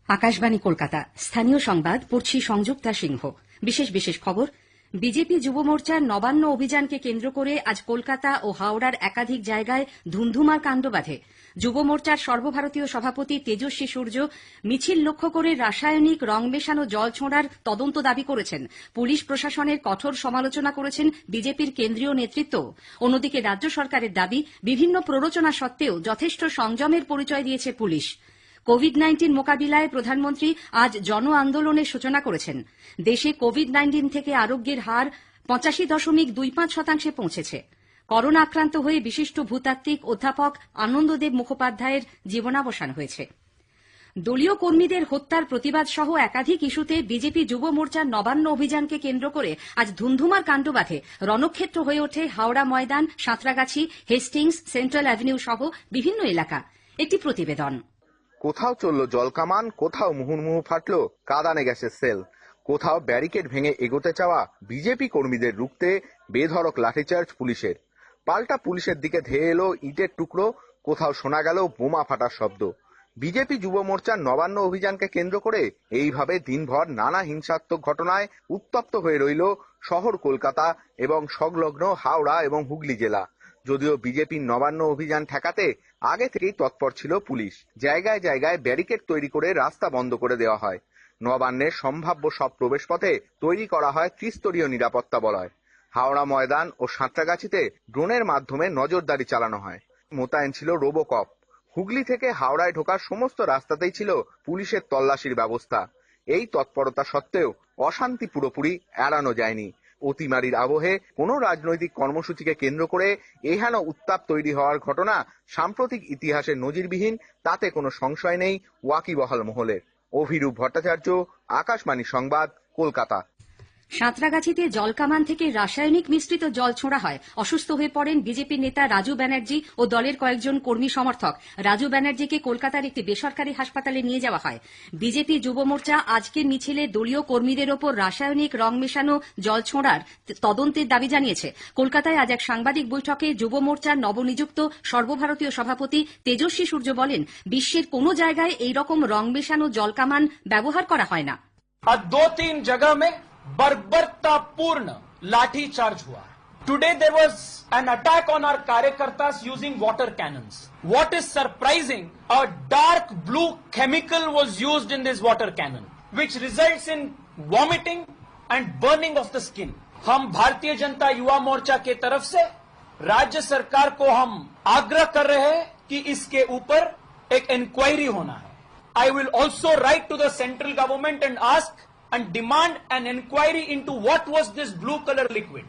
আকাশবাণী কলকাতা, স্থানীয় সংবাদ পড়ছি সংযুক্তা সিংহ। বিশেষ খবর। বিজেপি যুব মোর্চার নবান্ন অভিযানকে কেন্দ্র করে আজ কলকাতা ও হাওড়ার একাধিক জায়গায় ধুন্ধুমার কাণ্ড বাধে। যুব মোর্চার সর্বভারতীয় সভাপতি তেজস্বী সূর্য মিছিল লক্ষ্য করে রাসায়নিক রং মেশানো জল ছোঁড়ার তদন্ত দাবি করেছেন। পুলিশ প্রশাসনের কঠোর সমালোচনা করেছেন বিজেপির কেন্দ্রীয় নেতৃত্ব। অন্যদিকে রাজ্য সরকারের দাবি, বিভিন্ন প্ররোচনা সত্ত্বেও যথেষ্ট সংযমের পরিচয় দিয়েছে পুলিশ। কোভিড-19 মোকাবিলায় প্রধানমন্ত্রী আজ জন আন্দোলনের সূচনা করেছেন। দেশে কোভিড-19 থেকে আরোগ্যের হার 85.25% পৌঁছেছে। করোনা আক্রান্ত হয়ে বিশিষ্ট ভূতাত্ত্বিক অধ্যাপক আনন্দদেব মুখোপাধ্যায়ের জীবনাবসান হয়েছে। দলীয় কর্মীদের হত্যার প্রতিবাদ সহ একাধিক ইস্যুতে বিজেপি যুব মোর্চার নবান্ন অভিযানকে কেন্দ্র করে আজ ধুন্ধুমার কাণ্ড বাধে। রণক্ষেত্র হয়ে ওঠে Howrah Maidan, Santragachi, Hastings, central avenue সহ বিভিন্ন এলাকা। একটি প্রতিবেদন। কোথাও চলল জলকামান, কোথাও মুহুর্মুহু ফাটলো কাঁদানে গ্যাসের সেল, কোথাও ব্যারিকেড ভেঙে এগোতে চাওয়া বিজেপি কর্মীদের রুখতে বেধড়ক লাঠিচার্জ পুলিশের। পাল্টা পুলিশের দিকে ধেয়ে এলো ইটের টুকরো, কোথাও শোনা গেল বোমা ফাটার শব্দ। বিজেপি যুব মোর্চার নবান্ন অভিযানকে কেন্দ্র করে এইভাবে দিনভর নানা হিংসাত্মক ঘটনায় উত্তপ্ত হয়ে রইল শহর কলকাতা এবং সংলগ্ন হাওড়া এবং হুগলি জেলা। যদিও বিজেপির নবান্ন অভিযান ঠেকাতে আগে থেকেই তৎপর ছিল পুলিশ। জায়গায় জায়গায় ব্যারিকেড তৈরি করে রাস্তা বন্ধ করে দেওয়া হয়। নবান্নের সম্ভাব্য সব প্রবেশপথে তৈরি করা হয় ত্রিস্তরীয় নিরাপত্তা বলয়। হাওড়া ময়দান ও সাঁতরাগাছিতে ড্রোনের মাধ্যমে নজরদারি চালানো হয়। মোতায়েন ছিল রোবোকপ। হুগলি থেকে হাওড়ায় ঢোকার সমস্ত রাস্তাতেই ছিল পুলিশের তল্লাশির ব্যবস্থা। এই তৎপরতা সত্ত্বেও অশান্তি পুরোপুরি এড়ানো যায়নি। অতিমারির আবহে কোন রাজনৈতিক কর্মসূচিকে কেন্দ্র করে এহেন উত্তাপ তৈরি হওয়ার ঘটনা সাম্প্রতিক ইতিহাসে নজিরবিহীন, তাতে কোনো সংশয় নেই ওয়াকিবহাল মহলের। অভিরূপ ভট্টাচার্য, আকাশবাণী সংবাদ, কলকাতা। সাঁতরাগাছিতে জলকামান থেকে রাসায়নিক মিশ্রিত জল ছোঁড়া হয়। অসুস্থ হয়ে পড়েন বিজেপি নেতা রাজু ব্যানার্জি ও দলের কয়েকজন কর্মী সমর্থক। রাজু ব্যানার্জিকে কলকাতার একটি বেসরকারি হাসপাতালে নিয়ে যাওয়া হয়। বিজেপি যুব মোর্চা আজকের মিছিলে দলীয় কর্মীদের ওপর রাসায়নিক রং মেশানো জল ছোঁড়ার তদন্তের দাবি জানিয়েছে। কলকাতায় আজ এক সাংবাদিক বৈঠকে যুব মোর্চার নবনিযুক্ত সর্বভারতীয় সভাপতি তেজস্বী সূর্য বলেন, বিশ্বের কোনো জায়গায় এইরকম রং মেশানো জলকামান ব্যবহার করা হয় না। আর 2-3 जगह में बर्बरतापूर्ण लाठीचार्ज हुआ। Today there was an attack on our karyakartas using water cannons. What is surprising, a dark blue chemical was used in this water cannon, which results in vomiting and burning of the skin. हम भारतीय जनता युवा मोर्चा के तरफ से राज्य सरकार को हम आग्रह कर रहे हैं कि इसके ऊपर एक इंक्वायरी होना है. I will also write to the central government and ask and demand an inquiry into what was this blue color liquid.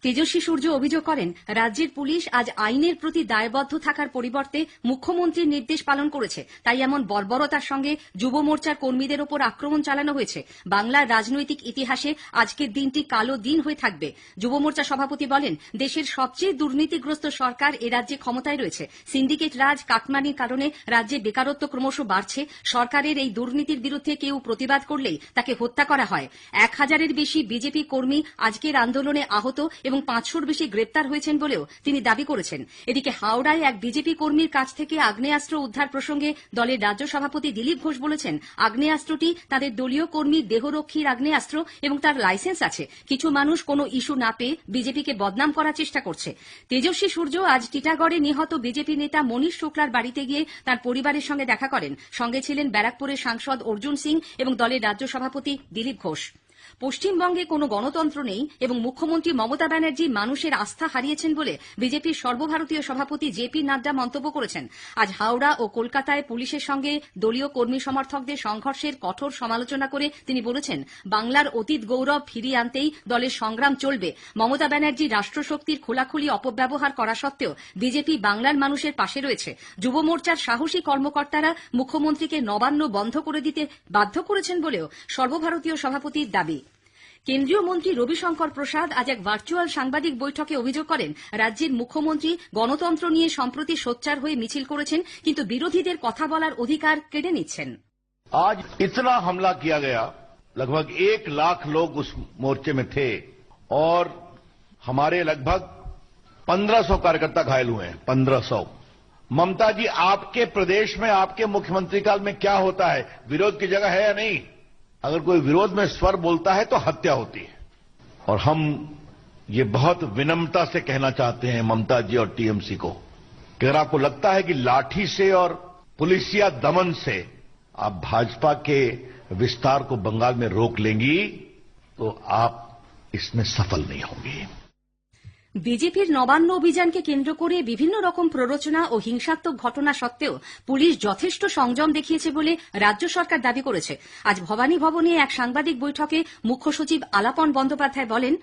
Tejasvi Surya অভিযোগ করেন, রাজ্যের পুলিশ আজ আইনের প্রতি দায়বদ্ধ থাকার পরিবর্তে মুখ্যমন্ত্রীর নির্দেশ পালন করেছে। তাই এমন বর্বরতার সঙ্গে যুব মোর্চার কর্মীদের ওপর আক্রমণ চালানো হয়েছে। বাংলার রাজনৈতিক ইতিহাসে আজকের দিনটি কালো দিন হয়ে থাকবে। যুব মোর্চা সভাপতি বলেন, দেশের সবচেয়ে দুর্নীতিগ্রস্ত সরকার এ রাজ্যে ক্ষমতায় রয়েছে। সিন্ডিকেট রাজ, কাটমানির কারণে রাজ্যে বেকারত্ব ক্রমশ বাড়ছে। সরকারের এই দুর্নীতির বিরুদ্ধে কেউ প্রতিবাদ করলেই তাকে হত্যা করা হয়। 1000-এর বেশি বিজেপি কর্মী আজকের আন্দোলনে আহত এবং 500-র বেশি গ্রেপ্তার হয়েছেন বলেও তিনি দাবি করেছেন। এদিকে হাওড়ায় এক বিজেপি কর্মীর কাছ থেকে আগ্নেয়াস্ত্র উদ্ধার প্রসঙ্গে দলের রাজ্য সভাপতি দিলীপ ঘোষ বলেছেন, আগ্নেয়াস্ত্রটি তাদের দলীয় কর্মীর দেহরক্ষীর আগ্নেয়াস্ত্র এবং তার লাইসেন্স আছে। কিছু মানুষ কোনো ইস্যু না পেয়ে বিজেপিকে বদনাম করার চেষ্টা করছে। তেজস্বী সূর্য আজ টিটাগড়ে নিহত বিজেপি নেতা মনীশ শুক্লার বাড়িতে গিয়ে তার পরিবারের সঙ্গে দেখা করেন। সঙ্গে ছিলেন ব্যারাকপুরের সাংসদ অর্জুন সিং এবং দলের রাজ্য সভাপতি দিলীপ ঘোষ। পশ্চিমবঙ্গে কোনো গণতন্ত্র নেই এবং মুখ্যমন্ত্রী মমতা ব্যানার্জি মানুষের আস্থা হারিয়েছেন বলে বিজেপির সর্বভারতীয় সভাপতি জেপি নাড্ডা মন্তব্য করেছেন। আজ হাওড়া ও কলকাতায় পুলিশের সঙ্গে দলীয় কর্মী সমর্থকদের সংঘর্ষের কঠোর সমালোচনা করে তিনি বলেছেন, বাংলার অতীত গৌরব ফিরিয়ে আনতেই দলের সংগ্রাম চলবে। মমতা ব্যানার্জি রাষ্ট্রশক্তির খোলাখুলি অপব্যবহার করা সত্ত্বেও বিজেপি বাংলার মানুষের পাশে রয়েছে। যুব মোর্চার সাহসী কর্মকর্তারা মুখ্যমন্ত্রীকে নবান্ন বন্ধ করে দিতে বাধ্য করেছেন বলেও সর্বভারতীয় সভাপতির দাবি। কেন্দ্রীয় মন্ত্রী রবিশঙ্কর প্রসাদ আজ এক ভার্চুয়াল সাংবাদিক বৈঠকে অভিযোগ করেন, রাজ্যের মুখ্যমন্ত্রী গণতন্ত্র নিয়ে সম্প্রতি সোচ্চার হয়ে মিছিল করেছেন, কিন্তু বিরোধীদের কথা বলার অধিকার কেড়ে নিচ্ছেন। आज इतना हमला किया गया, लगभग 1 लाख लोग उस मोर्चे में थे और हमारे लगभग 1500 कार्यकर्ता घायल हुए हैं। 1500 ममता जी, आपके प्रदेश में आपके मुख्यमंत्री काल में क्या होता है? विरोध की जगह है या नहीं? अगर कोई विरोध में स्वर बोलता है तो हत्या होती है। और हम ये बहुत विनम्रता से कहना चाहते हैं ममता जी और टीएमसी को कि अगर आपको लगता है कि लाठी से और पुलिसिया दमन से आप भाजपा के विस्तार को बंगाल में रोक लेंगी तो आप इसमें सफल नहीं होंगी। বিজেপির নবান্ন অভিযানকে কেন্দ্র করে বিভিন্ন রকম প্ররোচনা ও হিংসাত্মক ঘটনা সত্ত্বেও পুলিশ যথেষ্ট সংযম দেখিয়েছে বলে রাজ্য সরকার দাবি করেছে। আজ ভবানী ভবনে এক সাংবাদিক বৈঠকে মুখ্য সচিব আলাপন বন্দ্যোপাধ্যায় বলেন,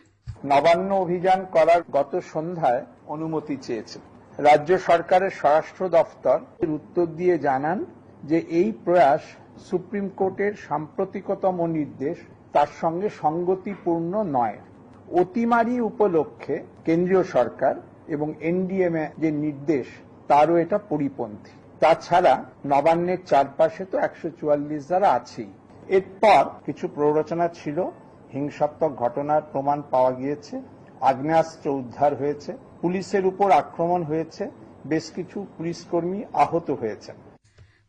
নবান্ন অভিযান করার গত সন্ধ্যায় অনুমতি চেয়েছে। রাজ্য সরকারের স্বরাষ্ট্র দফতর উত্তর দিয়ে জানান যে এই প্রয়াস সুপ্রিম কোর্টের সাম্প্রতিকতম নির্দেশ তার সঙ্গে সঙ্গতিপূর্ণ নয়। অতিমারি উপলক্ষে কেন্দ্রীয় সরকার এবং এনডিএমএ যে নির্দেশ তারও এটা পরিপন্থী। তাছাড়া নবান্নের চারপাশে তো 144 ধারা আছেই। এরপর কিছু প্ররোচনা ছিল, হিংসাত্মক ঘটনার প্রমাণ পাওয়া গিয়েছে, আগ্নেয়াস্ত্র উদ্ধার হয়েছে, পুলিশের উপর আক্রমণ হয়েছে, বেশ কিছু পুলিশকর্মী আহত হয়েছেন।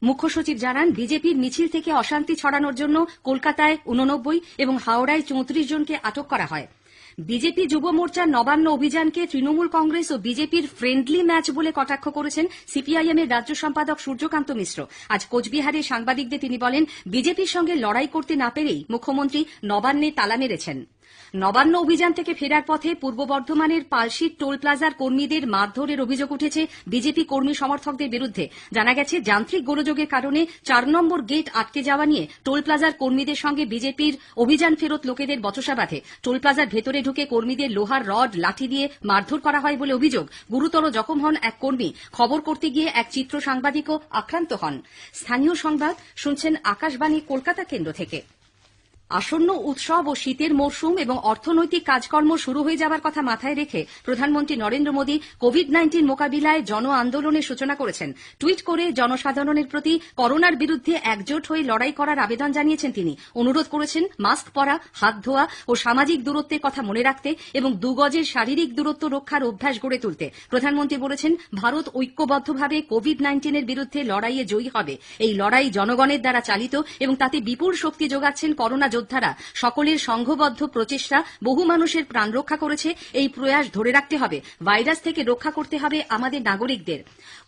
মুখ্য সচিব জানান, বিজেপির মিছিল থেকে অশান্তি ছড়ানোর জন্য কলকাতায় 89 এবং হাওড়ায় 34 জনকে আটক করা হয়। বিজেপি যুব মোর্চার নবান্ন অভিযানকে তৃণমূল কংগ্রেস ও বিজেপির ফ্রেন্ডলি ম্যাচ বলে কটাক্ষ করেছেন সিপিআইএম এর রাজ্য সম্পাদক সূর্যকান্ত মিশ্র। আজ কোচবিহারে সাংবাদিকদের তিনি বলেন, বিজেপির সঙ্গে লড়াই করতে না পেরেই মুখ্যমন্ত্রী নবান্নে তালা মেরেছেন। নবান্ন অভিযান থেকে ফেরার পথে পূর্ব বর্ধমানের পালশির টোল প্লাজার কর্মীদের মারধরের অভিযোগ উঠেছে বিজেপি কর্মী সমর্থকদের বিরুদ্ধে। জানা গেছে, যান্ত্রিক গোলযোগের কারণে 4 নম্বর গেট আটকে যাওয়া নিয়ে টোল প্লাজার কর্মীদের সঙ্গে বিজেপির অভিযান ফেরত লোকেদের বচসা বাধে। টোল প্লাজার ভেতরে ঢুকে কর্মীদের লোহার রড, লাঠি দিয়ে মারধর করা হয় বলে অভিযোগ। গুরুতর জখম হন এক কর্মী। খবর করতে গিয়ে এক চিত্র সাংবাদিকও আক্রান্ত হন। স্থানীয় সংবাদ শুনছেন আকাশবাণী কলকাতা কেন্দ্র থেকে। আসন্ন উৎসব ও শীতের মরশুম এবং অর্থনৈতিক কাজকর্ম শুরু হয়ে যাবার কথা মাথায় রেখে প্রধানমন্ত্রী নরেন্দ্র মোদী কোভিড-19 মোকাবিলায় জন আন্দোলনের সূচনা করেছেন। টুইট করে জনসাধারণের প্রতি করোনার বিরুদ্ধে একজোট হয়ে লড়াই করার আবেদন জানিয়েছেন তিনি। অনুরোধ করেছেন মাস্ক পরা, হাত ধোয়া ও সামাজিক দূরত্বের কথা মনে রাখতে এবং 2 গজের শারীরিক দূরত্ব রক্ষার অভ্যাস গড়ে তুলতে। প্রধানমন্ত্রী বলেছেন, ভারত ঐক্যবদ্ধভাবে কোভিড-19 এর বিরুদ্ধে লড়াইয়ে জয়ী হবে। এই লড়াই জনগণের দ্বারা চালিত এবং তাতে বিপুল শক্তি যোগাচ্ছেন করোনা যোদ্ধারা। সকলের সংঘবদ্ধ প্রচেষ্টা বহু মানুষের প্রাণ রক্ষা করেছে। এই প্রয়াস ধরে রাখতে হবে। ভাইরাস থেকে রক্ষা করতে হবে আমাদের নাগরিকদের।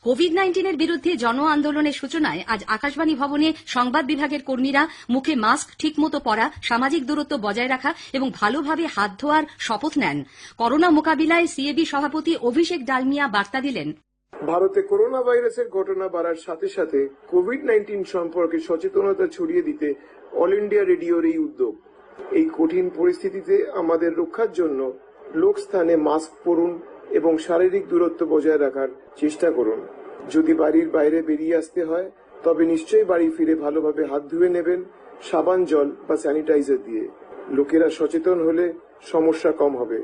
কোভিড-19 এর বিরুদ্ধে জন আন্দোলনের সূচনায় আজ আকাশবাণী ভবনে সংবাদ বিভাগের কর্মীরা মুখে মাস্ক ঠিকমতো পরা, সামাজিক দূরত্ব বজায় রাখা এবং ভালোভাবে হাত ধোয়ার শপথ নেন। করোনা মোকাবিলায় সিএবি সভাপতি অভিষেক ডালমিয়া বার্তা দিলেন, ভারতে করোনা ভাইরাসের ঘটনা বাড়ার সাথে সাথে কোভিড-19 সম্পর্কে সচেতনতা ছড়িয়ে দিতে অল ইন্ডিয়া রেডিওর এই উদ্যোগ। এই কঠিন পরিস্থিতিতে আমাদের রক্ষার জন্য লোকস্থানে মাস্ক পরুন এবং শারীরিক দূরত্ব বজায় রাখার চেষ্টা করুন। যদি বাড়ির বাইরে বেরিয়ে আসতে হয় তবে নিশ্চয়ই বাড়ি ফিরে ভালোভাবে হাত ধুয়ে নেবেন সাবান জল বা স্যানিটাইজার দিয়ে। লোকেরা সচেতন হলে সমস্যা কম হবে।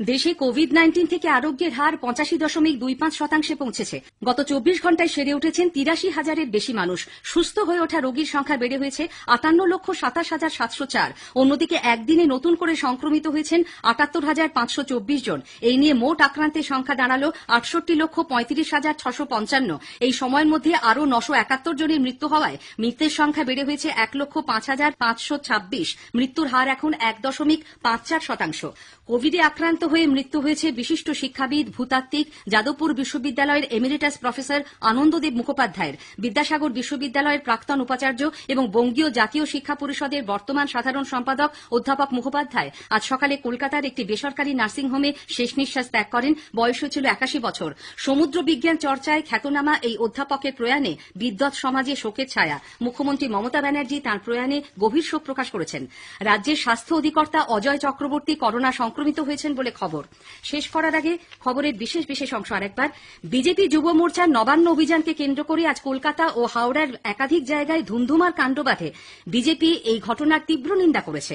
দেশে কোভিড-19 থেকে আরোগ্যের হার 85.25% পৌঁছেছে। গত 24 ঘন্টায় সেরে উঠেছেন 83,000-এর বেশি মানুষ। সুস্থ হয়ে ওঠা রোগীর সংখ্যা বেড়ে হয়েছে 58,27,704। অন্যদিকে একদিনে নতুন করে সংক্রমিত হয়েছেন 78,524 জন। এই নিয়ে মোট আক্রান্তের সংখ্যা দাঁড়ালো 68,35,655। এই সময়ের মধ্যে আরও 971 জনের মৃত্যু হওয়ায় মৃতের সংখ্যা বেড়ে হয়েছে 1,05,526। মৃত্যুর হার এখন 1.54%। কোভিডে আক্রান্ত হয়ে মৃত্যু হয়েছে বিশিষ্ট শিক্ষাবিদ, ভূতাত্ত্বিক, যাদবপুর বিশ্ববিদ্যালয়ের এমিরিটাস প্রফেসর আনন্দদেব মুখোপাধ্যায়ের, বিদ্যাসাগর বিশ্ববিদ্যালয়ের প্রাক্তন উপাচার্য এবং বঙ্গীয় জাতীয় শিক্ষা পরিষদের বর্তমান সাধারণ সম্পাদক অধ্যাপক মুখোপাধ্যায় আজ সকালে কলকাতার একটি বেসরকারি নার্সিংহোমে শেষ নিঃশ্বাস ত্যাগ করেন। বয়স ছিল 81 বছর। সমুদ্র বিজ্ঞান চর্চায় খ্যাতনামা এই অধ্যাপকের প্রয়াণে বিদ্বৎ সমাজে শোকের ছায়া। মুখ্যমন্ত্রী মমতা ব্যানার্জি তাঁর প্রয়াণে গভীর শোক প্রকাশ করেছেন। রাজ্যের স্বাস্থ্য অধিকর্তা অজয় চক্রবর্তী করোনা সংক্রমিত হয়েছেন বলে খবর। শেষ করার আগে খবরের বিশেষ অংশ আরেকবার। বিজেপি যুব মোর্চার নবান্ন অভিযানকে কেন্দ্র করে আজ কলকাতা ও হাওড়ার একাধিক জায়গায় ধুমধুমার কাণ্ড বাধে। বিজেপি এই ঘটনার তীব্র নিন্দা করেছে।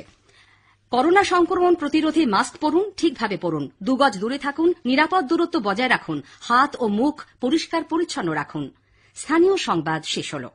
করোনা সংক্রমণ প্রতিরোধে মাস্ক পরুন, ঠিকভাবে পরুন, 2 গজ দূরে থাকুন, নিরাপদ দূরত্ব বজায় রাখুন, হাত ও মুখ পরিষ্কার পরিচ্ছন্ন রাখুন। স্থানীয় সংবাদ শেষ হলো।